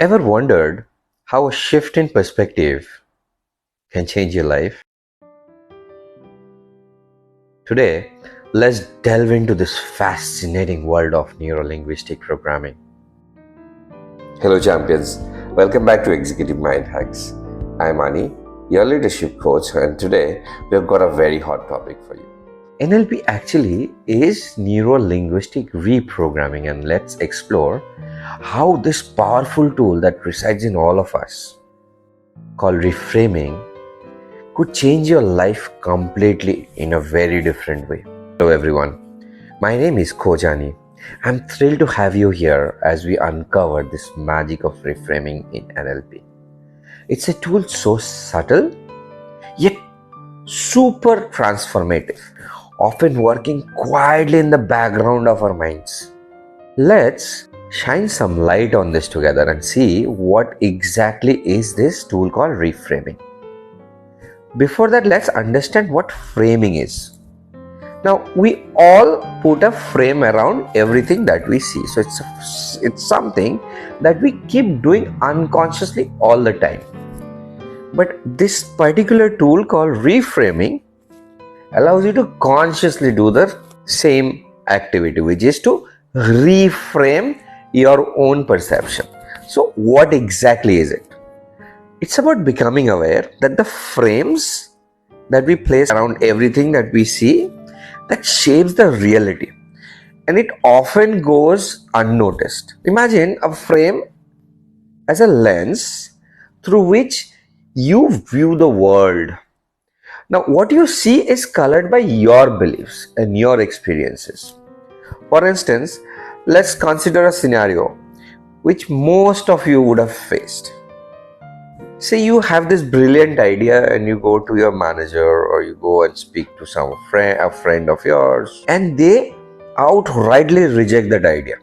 Ever wondered how a shift in perspective can change your life? Today, let's delve into this fascinating world of neuro-linguistic programming. Hello champions, welcome back to Executive Mind Hacks. I'm Ani, your leadership coach, and today we've got a very hot topic for you. NLP actually is neuro-linguistic reprogramming, and let's explore how this powerful tool that resides in all of us, called reframing, could change your life completely in a very different way. Hello everyone, my name is Coach Ani. I'm thrilled to have you here as we uncover this magic of reframing in NLP. It's a tool so subtle, yet super transformative, often working quietly in the background of our minds. Let's shine some light on this together and see what exactly is this tool called reframing. Before that, let's understand what framing is. Now, we all put a frame around everything that we see. So it's something that we keep doing unconsciously all the time. But this particular tool called reframing allows you to consciously do the same activity, which is to reframe your own perception. So what exactly is it? It's about becoming aware that the frames that we place around everything that we see, that shapes the reality, and it often goes unnoticed. Imagine a frame as a lens through which you view the world. Now, what you see is colored by your beliefs and your experiences. For instance, let's consider a scenario which most of you would have faced. Say you have this brilliant idea and you go to your manager or you go and speak to a friend of yours, and they outrightly reject that idea.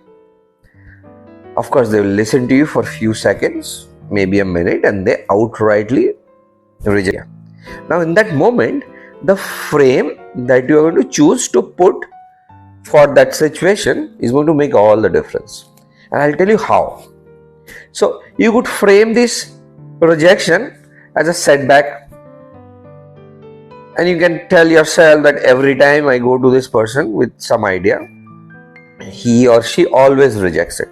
Of course, they will listen to you for a few seconds, maybe a minute, and they outrightly reject it. Now, in that moment, the frame that you are going to choose to put for that situation is going to make all the difference. And I'll tell you how. So, you could frame this rejection as a setback, and you can tell yourself that every time I go to this person with some idea, he or she always rejects it.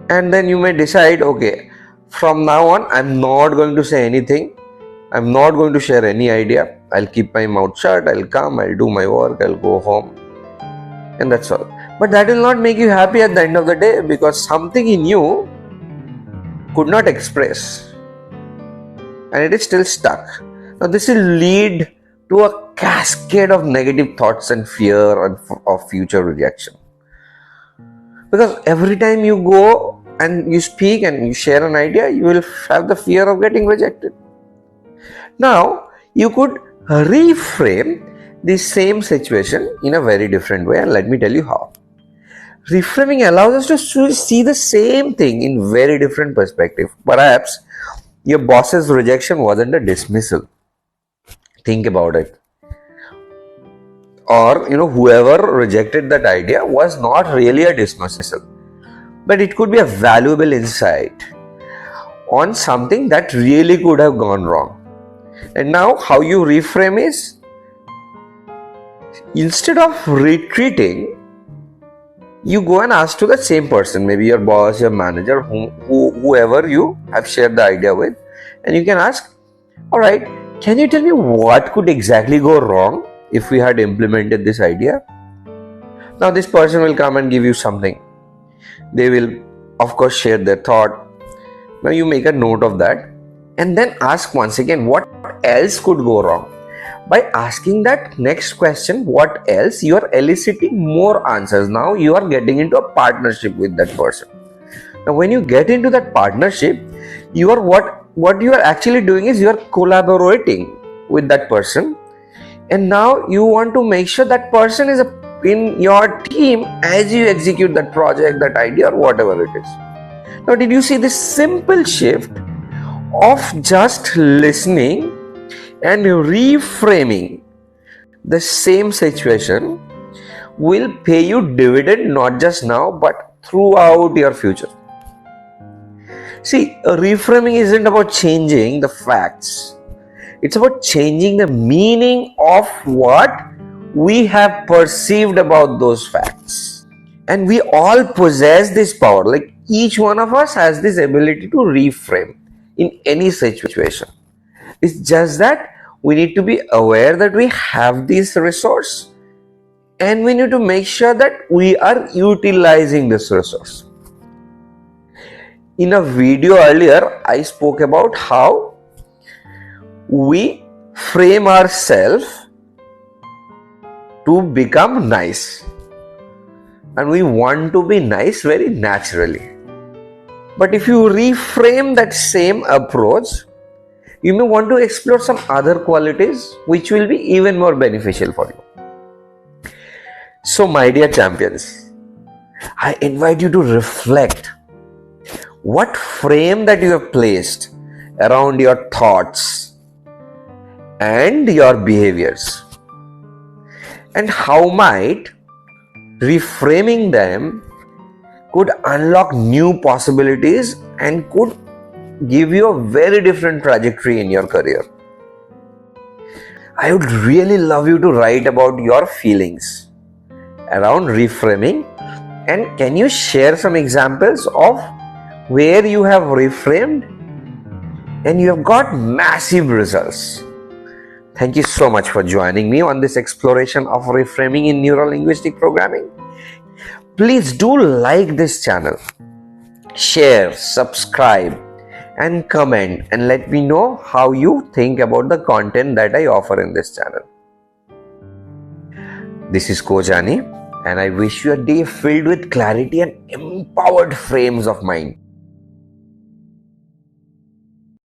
And then you may decide, okay, from now on I'm not going to say anything, I'm not going to share any idea, I'll keep my mouth shut, I'll come, I'll do my work, I'll go home, and that's all. But that will not make you happy at the end of the day, because something in you could not express and it is still stuck. Now this will lead to a cascade of negative thoughts and fear of future rejection, because every time you go and you speak and you share an idea, you will have the fear of getting rejected. Now you could reframe the same situation in a very different way, and let me tell you how. Reframing allows us to see the same thing in very different perspective. Perhaps your boss's rejection wasn't a dismissal. Think about it. Or, whoever rejected that idea was not really a dismissal, but it could be a valuable insight on something that really could have gone wrong. And now how you reframe is, instead of retreating, you go and ask to the same person, maybe your boss, your manager, whoever you have shared the idea with, and you can ask, all right, can you tell me what could exactly go wrong if we had implemented this idea? Now this person will come and give you something. They will, of course, share their thought. Now you make a note of that and then ask once again, what else could go wrong? By asking that next question, what else, you are eliciting more answers. Now you are getting into a partnership with that person. Now when you get into that partnership, you are what you are actually doing is you are collaborating with that person, and now you want to make sure that person is in your team as you execute that project, that idea, or whatever it is. Now did you see this simple shift of just listening and reframing the same situation will pay you dividend not just now but throughout your future. See, reframing isn't about changing the facts. It's about changing the meaning of what we have perceived about those facts. And we all possess this power. Like each one of us has this ability to reframe in any situation. It's just that we need to be aware that we have this resource and we need to make sure that we are utilizing this resource. In a video earlier, I spoke about how we frame ourselves to become nice, and we want to be nice very naturally. But if you reframe that same approach, you may want to explore some other qualities which will be even more beneficial for you. So, my dear champions, I invite you to reflect what frame that you have placed around your thoughts and your behaviors, and how might reframing them could unlock new possibilities and could give you a very different trajectory in your career. I would really love you to write about your feelings around reframing, and can you share some examples of where you have reframed and you have got massive results. Thank you so much for joining me on this exploration of reframing in neuro-linguistic programming. Please do like this channel, share, subscribe, and comment, and let me know how you think about the content that I offer in this channel. This is Coach Ani, and I wish you a day filled with clarity and empowered frames of mind.